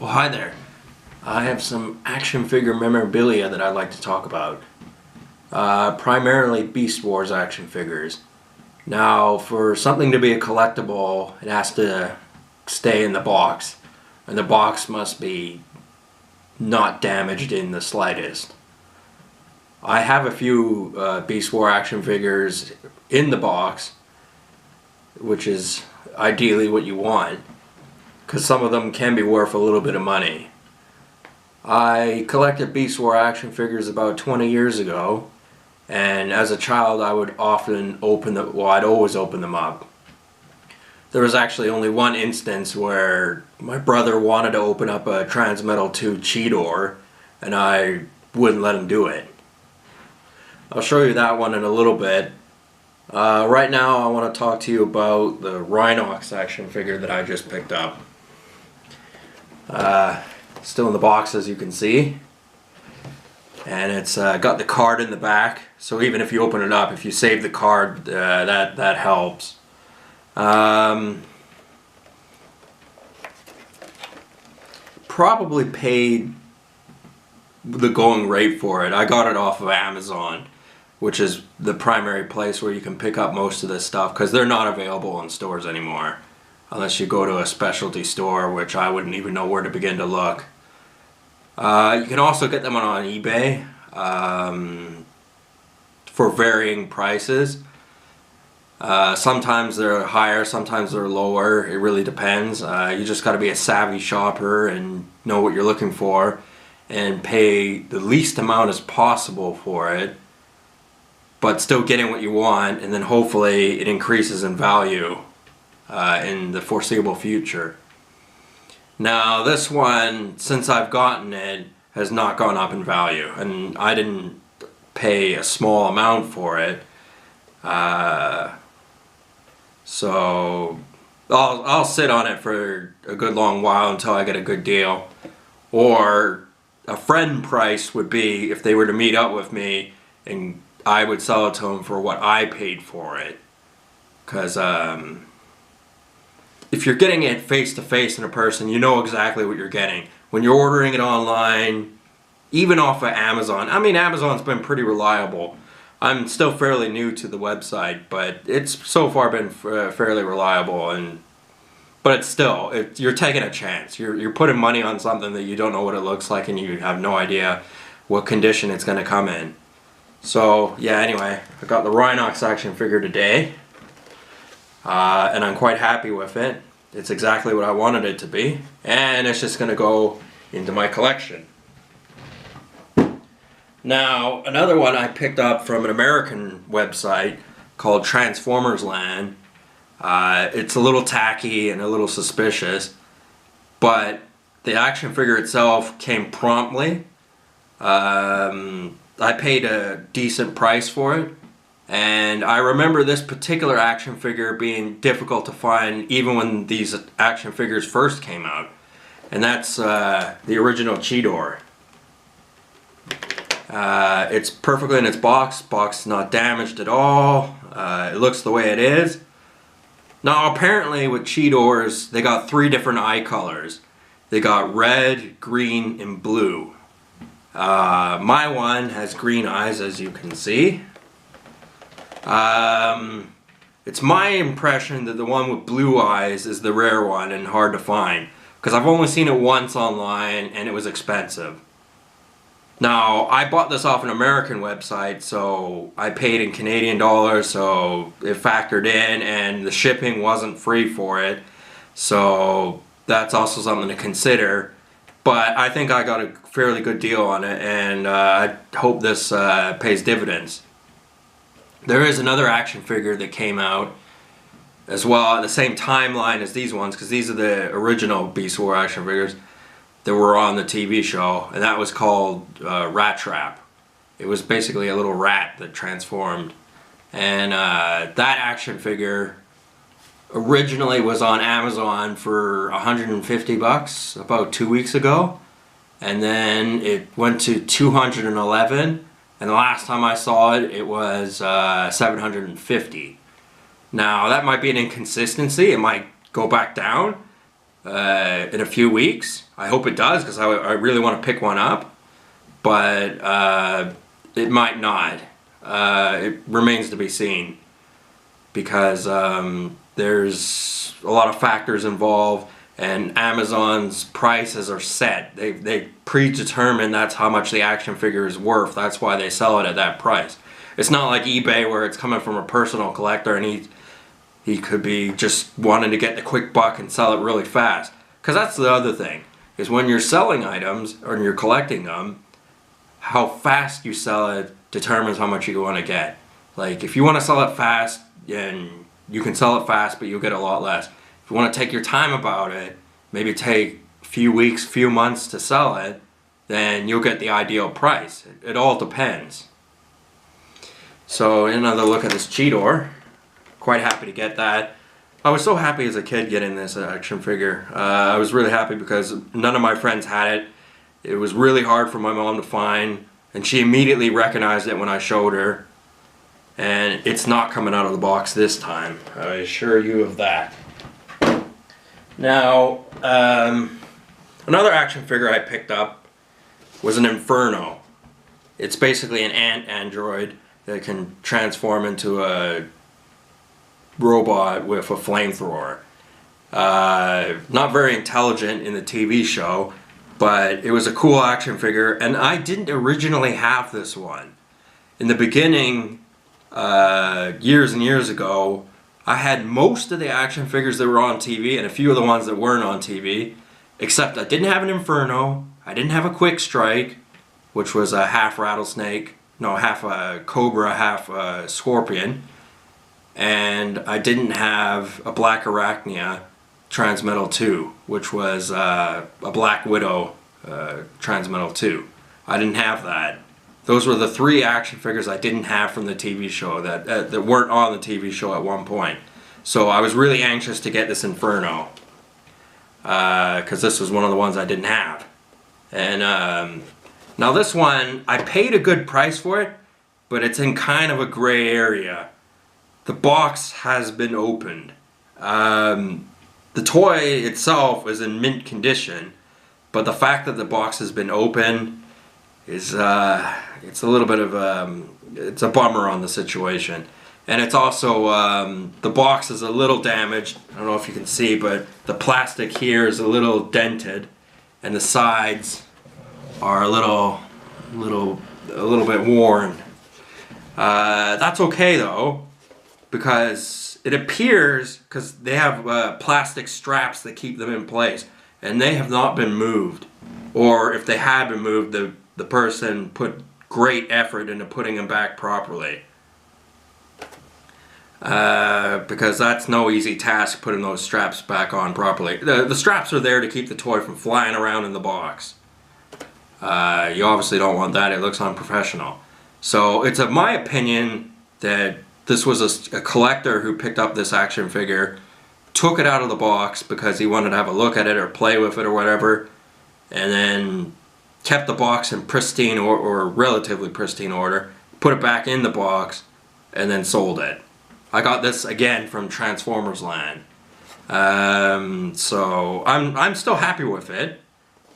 Well, hi there. I have some action figure memorabilia that I'd like to talk about. Primarily Beast Wars action figures. Now, for something to be a collectible, it has to stay in the box. And the box must be not damaged in the slightest. I have a few Beast War action figures in the box, which is ideally what you want, because some of them can be worth a little bit of money. I collected Beast War action figures about 20 years ago, and as a child I would often I'd always open them up. There was actually only one instance where my brother wanted to open up a Transmetal 2 Cheetor, and I wouldn't let him do it. I'll show you that one in a little bit. Right now I want to talk to you about the Rhinox action figure that I just picked up. Still in the box, as you can see, and it's got the card in the back, so even if you open it up, if you save the card, that helps. Probably paid the going rate for it. I got it off of Amazon, which is the primary place where you can pick up most of this stuff, because they're not available in stores anymore unless you go to a specialty store, which I wouldn't even know where to begin to look. You can also get them on eBay for varying prices. Sometimes they're higher, sometimes they're lower. It really depends. You just got to be a savvy shopper and know what you're looking for and pay the least amount as possible for it, but still getting what you want, and then hopefully it increases in value in the foreseeable future. Now this one, since I've gotten it, has not gone up in value, and I didn't pay a small amount for it, so I'll sit on it for a good long while until I get a good deal. Or a friend price would be if they were to meet up with me and I would sell it to them for what I paid for it, because if you're getting it face to face in a person, you know exactly what you're getting. When you're ordering it online, even off of Amazon, I mean, Amazon's been pretty reliable. I'm still fairly new to the website, but it's so far been fairly reliable. But it's still, you're taking a chance. You're putting money on something that you don't know what it looks like, and you have no idea what condition it's going to come in. So yeah, anyway, I got the Rhinox action figure today. And I'm quite happy with it. It's exactly what I wanted it to be, and it's just going to go into my collection. Now, another one I picked up from an American website called Transformers Land. It's a little tacky and a little suspicious, but the action figure itself came promptly. I paid a decent price for it. And I remember this particular action figure being difficult to find even when these action figures first came out. And that's the original Cheetor. It's perfectly in its box. Box not damaged at all. It looks the way it is. Now apparently with Cheetors, they got 3 different eye colors. They got red, green, and blue. My one has green eyes, as you can see. It's my impression that the one with blue eyes is the rare one and hard to find, because I've only seen it once online and it was expensive. Now, I bought this off an American website, so I paid in Canadian dollars, so it factored in, and the shipping wasn't free for it, so that's also something to consider. But I think I got a fairly good deal on it, and I hope this pays dividends. There is another action figure that came out as well at the same timeline as these ones, because these are the original Beast War action figures that were on the TV show, and that was called Rat Trap. It was basically a little rat that transformed, and that action figure originally was on Amazon for 150 bucks about 2 weeks ago, and then it went to 211. And the last time I saw it, it was 750. Now, that might be an inconsistency. It might go back down. in a few weeks. I hope it does, because I really want to pick one up, but it might not. It remains to be seen, because there's a lot of factors involved, and Amazon's prices are set. They predetermine that's how much the action figure is worth. That's why they sell it at that price. It's not like eBay, where it's coming from a personal collector and he could be just wanting to get the quick buck and sell it really fast. Because that's the other thing, is when you're selling items or you're collecting them, how fast you sell it determines how much you want to get. Like, if you want to sell it fast, and you can sell it fast, but you'll get a lot less. If you want to take your time about it, maybe take a few weeks, few months to sell it, then you'll get the ideal price. It all depends. So, another look at this Cheetor. Quite happy to get that. I was so happy as a kid getting this action figure. I was really happy because none of my friends had it. It was really hard for my mom to find, and she immediately recognized it when I showed her. And it's not coming out of the box this time, I assure you of that. Now, another action figure I picked up was an Inferno. It's basically an ant android that can transform into a robot with a flamethrower. Not very intelligent in the TV show, but it was a cool action figure, and I didn't originally have this one. In the beginning, years and years ago, I had most of the action figures that were on TV and a few of the ones that weren't on TV, except I didn't have an Inferno, I didn't have a Quick Strike, which was a half rattlesnake, no, half a cobra, half a scorpion, and I didn't have a Black Arachnia Transmetal 2, which was a Black Widow Transmetal 2. I didn't have that. Those were the three action figures I didn't have from the TV show, that weren't on the TV show at one point. So I was really anxious to get this Inferno, because this was one of the ones I didn't have. And now this one, I paid a good price for it, but it's in kind of a gray area. The box has been opened. The toy itself is in mint condition, but the fact that the box has been opened is it's a little bit of it's a bummer on the situation. And it's also the box is a little damaged. I don't know if you can see, but the plastic here is a little dented, and the sides are a little bit worn. That's okay though, because it appears, because they have plastic straps that keep them in place, and they have not been moved. Or if they had been moved, the person put great effort into putting them back properly. Because that's no easy task, putting those straps back on properly. The straps are there to keep the toy from flying around in the box. You obviously don't want that, it looks unprofessional. So it's of my opinion that this was a collector who picked up this action figure, took it out of the box because he wanted to have a look at it or play with it or whatever, and then kept the box in pristine or relatively pristine order, put it back in the box, and then sold it. I got this again from Transformers Land. So I'm still happy with it,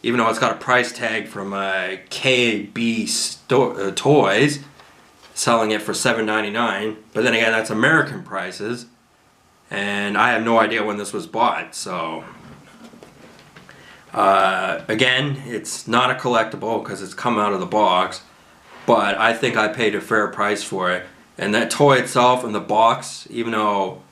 even though it's got a price tag from KB Toys, selling it for $7.99. But then again, that's American prices, and I have no idea when this was bought. So again, it's not a collectible because it's come out of the box, but I think I paid a fair price for it. And that toy itself and the box, even though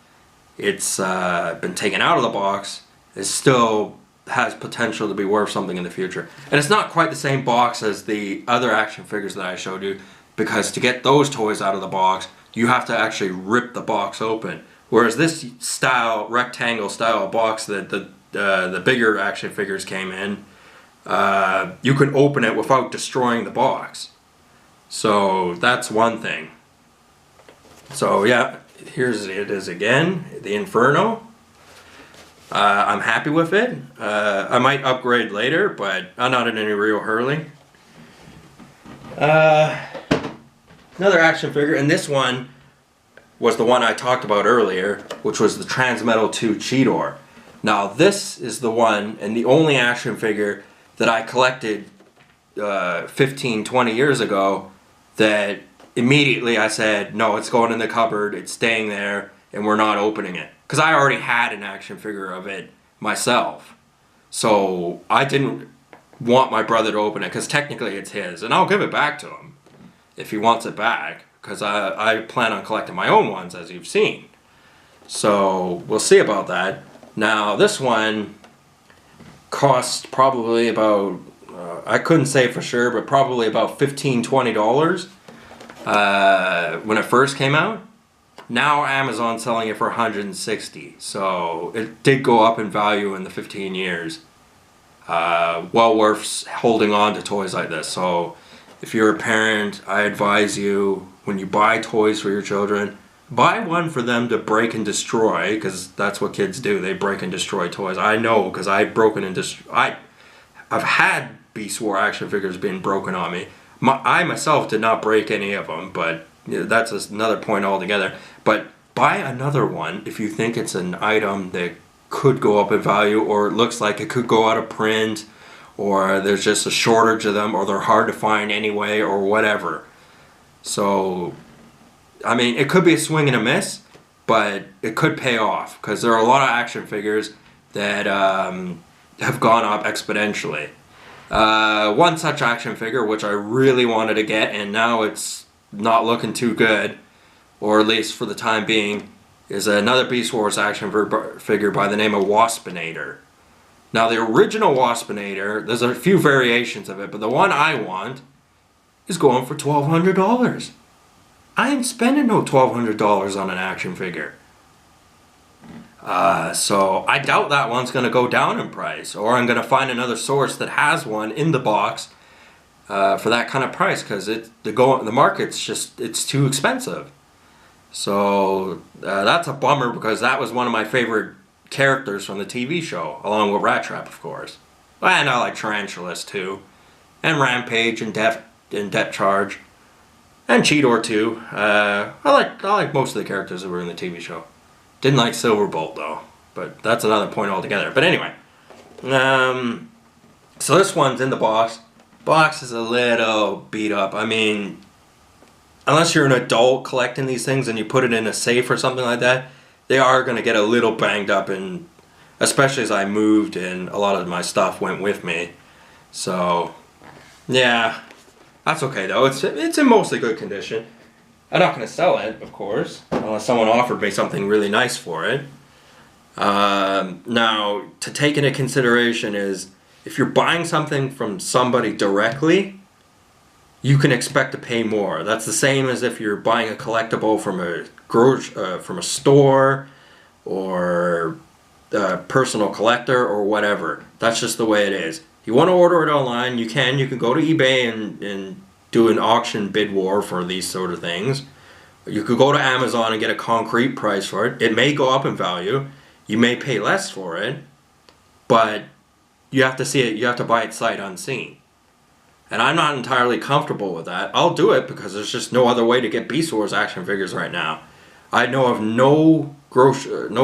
it's been taken out of the box, it still has potential to be worth something in the future. And it's not quite the same box as the other action figures that I showed you, because to get those toys out of the box, you have to actually rip the box open. Whereas this style, rectangle style box that the bigger action figures came in, you can open it without destroying the box. So that's one thing. So yeah, here's it is again, the Inferno. I'm happy with it. I might upgrade later, but I'm not in any real hurry. Another action figure, and this one was the one I talked about earlier, which was the Transmetal 2 Cheetor. Now this is the one and the only action figure that I collected 15, 20 years ago that immediately I said, no, it's going in the cupboard, it's staying there, and we're not opening it. Because I already had an action figure of it myself. So I didn't want my brother to open it, because technically it's his. And I'll give it back to him if he wants it back, because I plan on collecting my own ones, as you've seen. So we'll see about that. Now this one cost probably about, I couldn't say for sure, but probably about $15, $20 when it first came out. Now Amazon's selling it for $160, so it did go up in value in the 15 years. Well worth holding on to toys like this. So if you're a parent, I advise you, when you buy toys for your children, buy one for them to break and destroy, because that's what kids do. They break and destroy toys. I know, because I've broken and I've had Beast War action figures being broken on me. I myself did not break any of them, but that's another point altogether. But buy another one if you think it's an item that could go up in value, or it looks like it could go out of print, or there's just a shortage of them, or they're hard to find anyway, or whatever. So I mean, it could be a swing and a miss, but it could pay off, because there are a lot of action figures that have gone up exponentially. One such action figure, which I really wanted to get, and now it's not looking too good, or at least for the time being, is another Beast Wars action figure by the name of Waspinator. Now the original Waspinator, there's a few variations of it, but the one I want is going for $1,200. I ain't spending no $1,200 on an action figure. So I doubt that one's going to go down in price, or I'm going to find another source that has one in the box for that kind of price, because the market's just, it's too expensive. So that's a bummer, because that was one of my favorite characters from the TV show, along with Rat Trap, of course. And I like Tarantulas too, and Rampage and Depth Charge. And Cheetor too. I like most of the characters that were in the TV show. Didn't like Silverbolt though, but that's another point altogether. But anyway, so this one's in the box. Box is a little beat up. I mean, unless you're an adult collecting these things and you put it in a safe or something like that, they are going to get a little banged up, and especially as I moved and a lot of my stuff went with me. So yeah. That's okay though, it's in mostly good condition. I'm not going to sell it, of course, unless someone offered me something really nice for it. Now, to take into consideration is, if you're buying something from somebody directly, you can expect to pay more. That's the same as if you're buying a collectible from a store, or a personal collector, or whatever. That's just the way it is. You want to order it online, you can go to eBay and do an auction bid war for these sort of things. You could go to Amazon and get a concrete price for it. It may go up in value. You may pay less for it, but you have to see it, you have to buy it sight unseen. And I'm not entirely comfortable with that. I'll do it because there's just no other way to get Beast Wars action figures right now. I know of no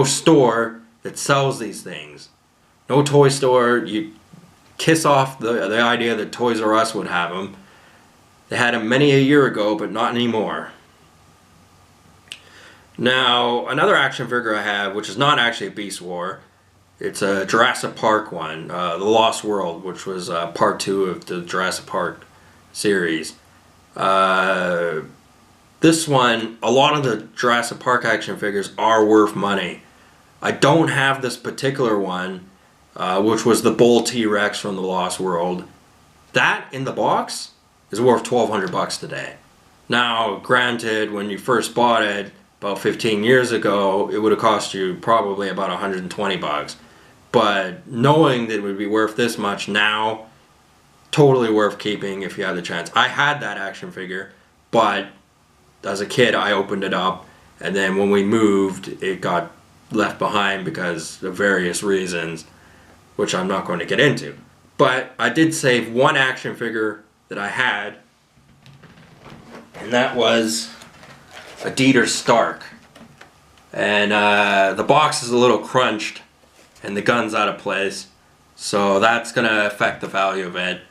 store that sells these things. No toy store. You kiss off the idea that Toys R Us would have them. They had them many a year ago, but not anymore. Now, another action figure I have, which is not actually a Beast War, it's a Jurassic Park one, The Lost World, which was part 2 of the Jurassic Park series. This one, a lot of the Jurassic Park action figures are worth money. I don't have this particular one, which was the Bull T-Rex from The Lost World. That in the box is worth $1,200 today. Now, granted, when you first bought it about 15 years ago, it would have cost you probably about $120. But knowing that it would be worth this much now, totally worth keeping if you had the chance. I had that action figure, but as a kid I opened it up, and then when we moved it got left behind because of various reasons, which I'm not going to get into. But I did save one action figure that I had, and that was a Dieter Stark. And the box is a little crunched, and the gun's out of place. So that's going to affect the value of it.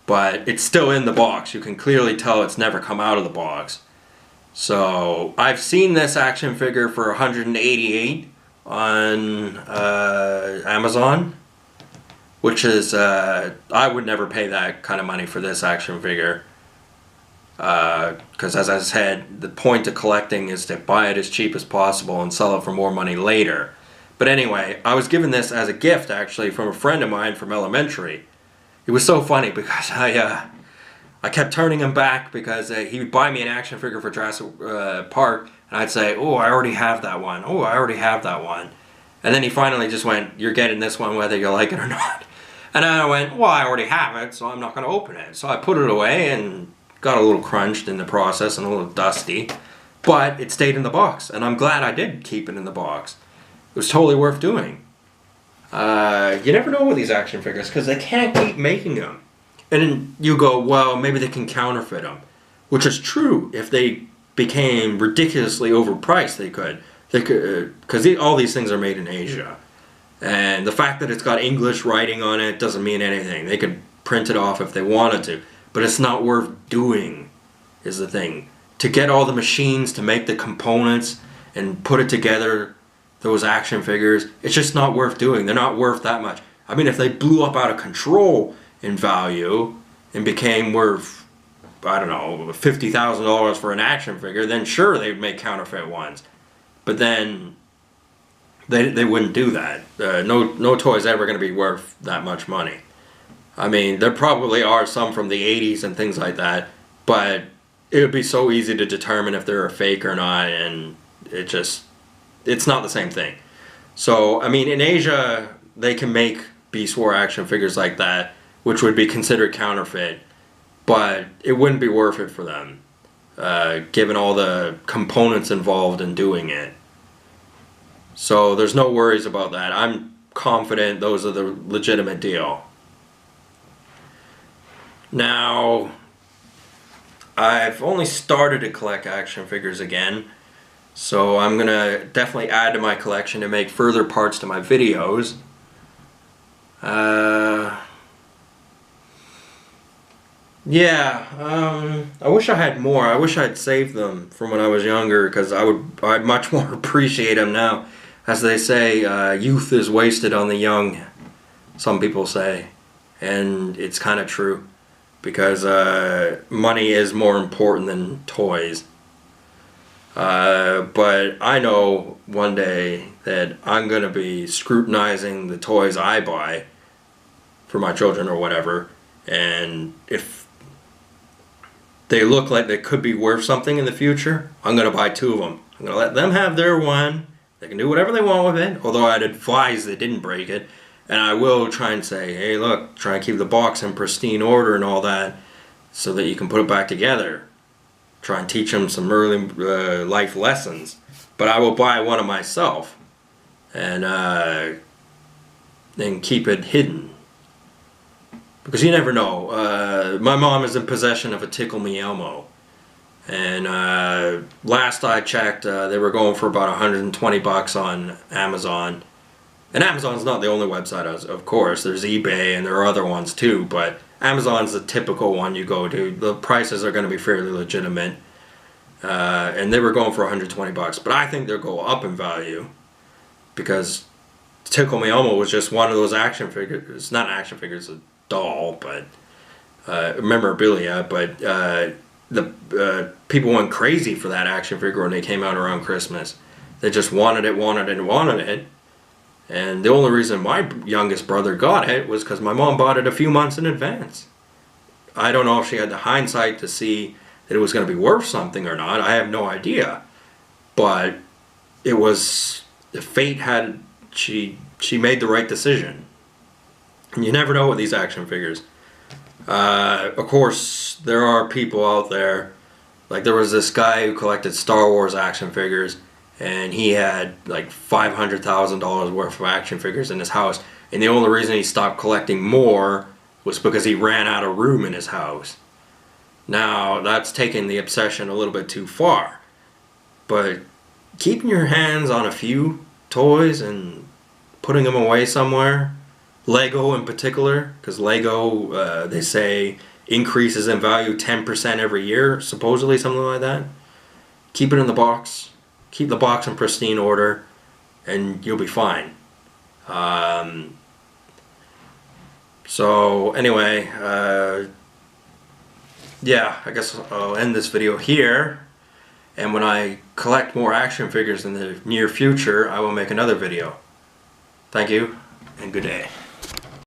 But it's still in the box. You can clearly tell it's never come out of the box. So I've seen this action figure for $188 on Amazon, which is I would never pay that kind of money for this action figure, because as I said, the point of collecting is to buy it as cheap as possible and sell it for more money later. But anyway, I was given this as a gift actually from a friend of mine from elementary. It was so funny because I kept turning him back because he would buy me an action figure for Jurassic Park, and I'd say, oh, I already have that one. Oh, I already have that one. And then he finally just went, you're getting this one whether you like it or not. And I went, well, I already have it, so I'm not going to open it. So I put it away and got a little crunched in the process and a little dusty. But it stayed in the box, and I'm glad I did keep it in the box. It was totally worth doing. You never know with these action figures because they can't keep making them. And then you go, well, maybe they can counterfeit them. Which is true. If they became ridiculously overpriced, they could. Because all these things are made in Asia. And the fact that it's got English writing on it doesn't mean anything. They could print it off if they wanted to. But it's not worth doing, is the thing. To get all the machines to make the components and put it together, those action figures, it's just not worth doing. They're not worth that much. I mean, if they blew up out of control in value and became worth, I don't know, $50,000 for an action figure, then sure, they'd make counterfeit ones. But then they wouldn't do that. No toy's ever going to be worth that much money. I mean, there probably are some from the 80s and things like that, but it would be so easy to determine if they're a fake or not, and it's not the same thing. So, I mean, in Asia, they can make Beast War action figures like that, which would be considered counterfeit, but it wouldn't be worth it for them, given all the components involved in doing it. So there's no worries about that. I'm confident those are the legitimate deal. Now, I've only started to collect action figures again, so I'm going to definitely add to my collection to make further parts to my videos. I wish I had more. I wish I'd saved them from when I was younger, because I'd much more appreciate them now. As they say, youth is wasted on the young, some people say, and it's kind of true, because money is more important than toys. But I know one day that I'm going to be scrutinizing the toys I buy for my children or whatever, and if they look like they could be worth something in the future, I'm going to buy 2 of them. I'm going to let them have their one. They can do whatever they want with it, although I'd advise they didn't break it. And I will try and say, hey, look, try and keep the box in pristine order and all that so that you can put it back together. Try and teach them some early life lessons. But I will buy one of myself and keep it hidden. Because you never know. My mom is in possession of a Tickle Me Elmo. And last I checked, they were going for about $120 on Amazon. And Amazon's not the only website, of course. There's eBay and there are other ones too. But Amazon's the typical one you go to. The prices are going to be fairly legitimate. And they were going for $120. But I think they'll go up in value. Because Tickle Me Elmo was just one of those action figures. It's not an action figure, it's a doll, but memorabilia. But the people went crazy for that action figure when they came out around Christmas. They just wanted it. And the only reason my youngest brother got it was because my mom bought it a few months in advance. I don't know if she had the hindsight to see that it was going to be worth something or not. I have no idea. But it was, the fate had, she made the right decision. And you never know with these action figures. Of course, there are people out there, like there was this guy who collected Star Wars action figures, and he had like $500,000 worth of action figures in his house, and the only reason he stopped collecting more was because he ran out of room in his house. Now, that's taking the obsession a little bit too far, but keeping your hands on a few toys and putting them away somewhere. Lego in particular, because Lego, they say, increases in value 10% every year, supposedly, something like that. Keep it in the box. Keep the box in pristine order, and you'll be fine. So anyway, yeah, I guess I'll end this video here. And when I collect more action figures in the near future, I will make another video. Thank you, and good day.